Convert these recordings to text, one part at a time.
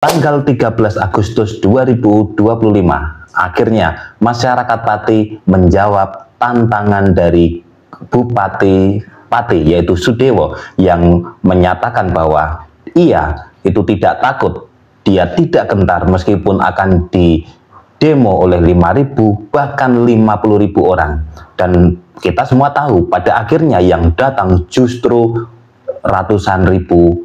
Tanggal 13 Agustus 2025, akhirnya masyarakat Pati menjawab tantangan dari Bupati Pati, yaitu Sudewo, yang menyatakan bahwa ia itu tidak takut, dia tidak gentar meskipun akan didemo oleh 5.000 bahkan 50.000 orang. Dan kita semua tahu pada akhirnya yang datang justru ratusan ribu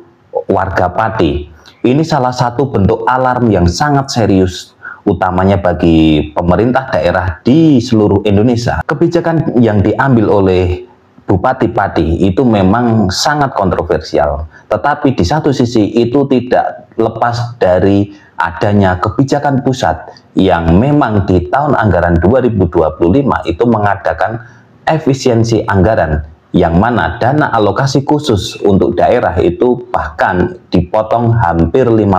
warga Pati. Ini salah satu bentuk alarm yang sangat serius, utamanya bagi pemerintah daerah di seluruh Indonesia. Kebijakan yang diambil oleh Bupati Pati itu memang sangat kontroversial, tetapi di satu sisi itu tidak lepas dari adanya kebijakan pusat yang memang di tahun anggaran 2025 itu mengadakan efisiensi anggaran, yang mana dana alokasi khusus untuk daerah itu bahkan dipotong hampir 50%.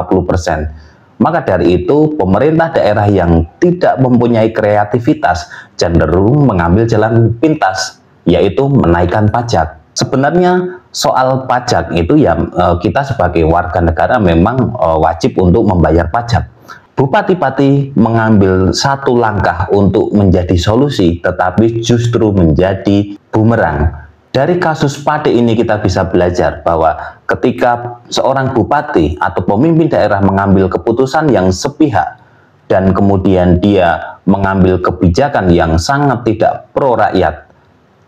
Maka dari itu pemerintah daerah yang tidak mempunyai kreativitas cenderung mengambil jalan pintas, yaitu menaikkan pajak. Sebenarnya soal pajak itu ya kita sebagai warga negara memang wajib untuk membayar pajak. Bupati Pati mengambil satu langkah untuk menjadi solusi, tetapi justru menjadi bumerang. Dari kasus Pati ini kita bisa belajar bahwa ketika seorang bupati atau pemimpin daerah mengambil keputusan yang sepihak dan kemudian dia mengambil kebijakan yang sangat tidak pro rakyat,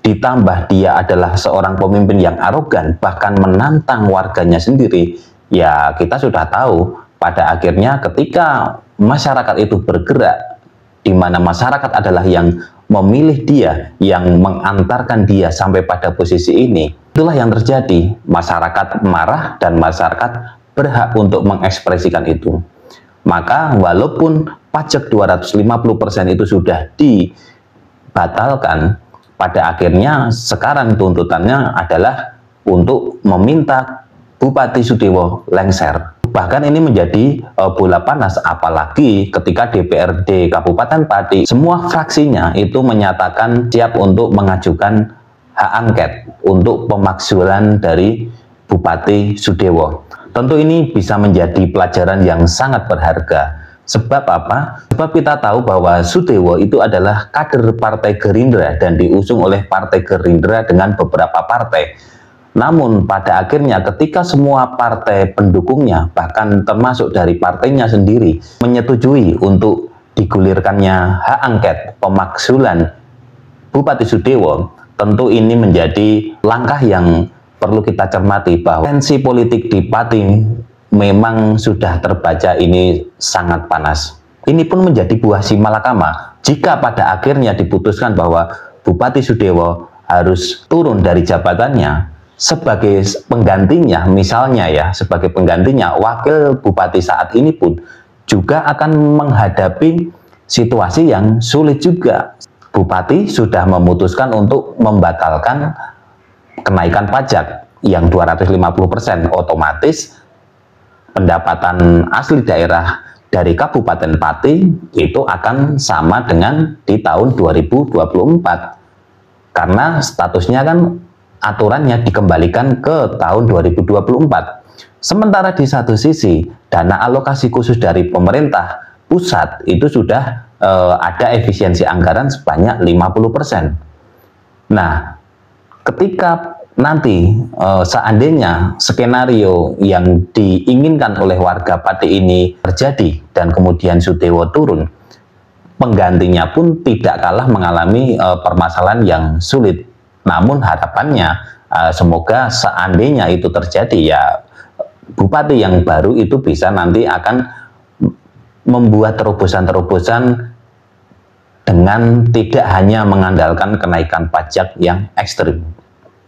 ditambah dia adalah seorang pemimpin yang arogan bahkan menantang warganya sendiri, ya kita sudah tahu pada akhirnya ketika masyarakat itu bergerak, di mana masyarakat adalah yang memilih dia, yang mengantarkan dia sampai pada posisi ini, itulah yang terjadi. Masyarakat marah dan masyarakat berhak untuk mengekspresikan itu. Maka walaupun pajak 250% itu sudah dibatalkan, pada akhirnya sekarang tuntutannya adalah untuk meminta Bupati Sudewo lengser. Bahkan ini menjadi bola panas, apalagi ketika DPRD Kabupaten Pati semua fraksinya itu menyatakan siap untuk mengajukan hak angket untuk pemakzulan dari Bupati Sudewo. Tentu ini bisa menjadi pelajaran yang sangat berharga. Sebab apa? Sebab kita tahu bahwa Sudewo itu adalah kader Partai Gerindra dan diusung oleh Partai Gerindra dengan beberapa partai. Namun pada akhirnya ketika semua partai pendukungnya, bahkan termasuk dari partainya sendiri, menyetujui untuk digulirkannya hak angket pemakzulan Bupati Sudewo, tentu ini menjadi langkah yang perlu kita cermati bahwa tensi politik di Pati memang sudah terbaca ini sangat panas. Ini pun menjadi buah si malakama jika pada akhirnya diputuskan bahwa Bupati Sudewo harus turun dari jabatannya. Sebagai penggantinya, misalnya ya, sebagai penggantinya, wakil bupati saat ini pun juga akan menghadapi situasi yang sulit juga. Bupati sudah memutuskan untuk membatalkan kenaikan pajak yang 250%, otomatis pendapatan asli daerah dari Kabupaten Pati itu akan sama dengan di tahun 2024. Karena statusnya kan aturannya dikembalikan ke tahun 2024. Sementara di satu sisi dana alokasi khusus dari pemerintah pusat itu sudah ada efisiensi anggaran sebanyak 50%. Nah, ketika nanti seandainya skenario yang diinginkan oleh warga Pati ini terjadi dan kemudian Sudewo turun, penggantinya pun tidak kalah mengalami permasalahan yang sulit. Namun harapannya semoga seandainya itu terjadi, ya bupati yang baru itu bisa nanti akan membuat terobosan-terobosan dengan tidak hanya mengandalkan kenaikan pajak yang ekstrim.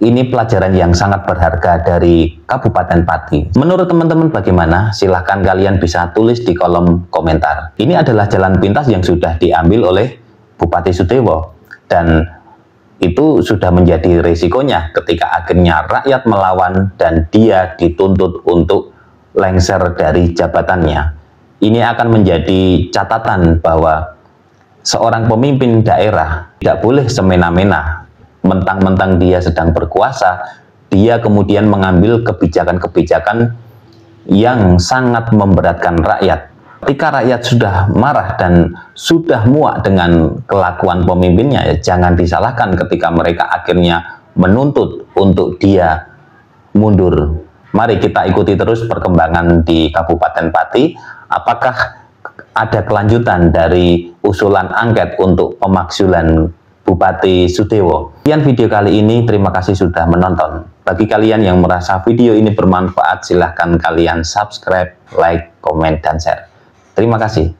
Ini pelajaran yang sangat berharga dari Kabupaten Pati. Menurut teman-teman bagaimana? Silahkan kalian bisa tulis di kolom komentar. Ini adalah jalan pintas yang sudah diambil oleh Bupati Sudewo, dan itu sudah menjadi risikonya ketika akhirnya rakyat melawan dan dia dituntut untuk lengser dari jabatannya. Ini akan menjadi catatan bahwa seorang pemimpin daerah tidak boleh semena-mena, mentang-mentang dia sedang berkuasa, dia kemudian mengambil kebijakan-kebijakan yang sangat memberatkan rakyat. Ketika rakyat sudah marah dan sudah muak dengan kelakuan pemimpinnya, ya jangan disalahkan ketika mereka akhirnya menuntut untuk dia mundur. Mari kita ikuti terus perkembangan di Kabupaten Pati. Apakah ada kelanjutan dari usulan angket untuk pemakzulan Bupati Sudewo? Sekian video kali ini, terima kasih sudah menonton. Bagi kalian yang merasa video ini bermanfaat, silahkan kalian subscribe, like, komen, dan share. Terima kasih.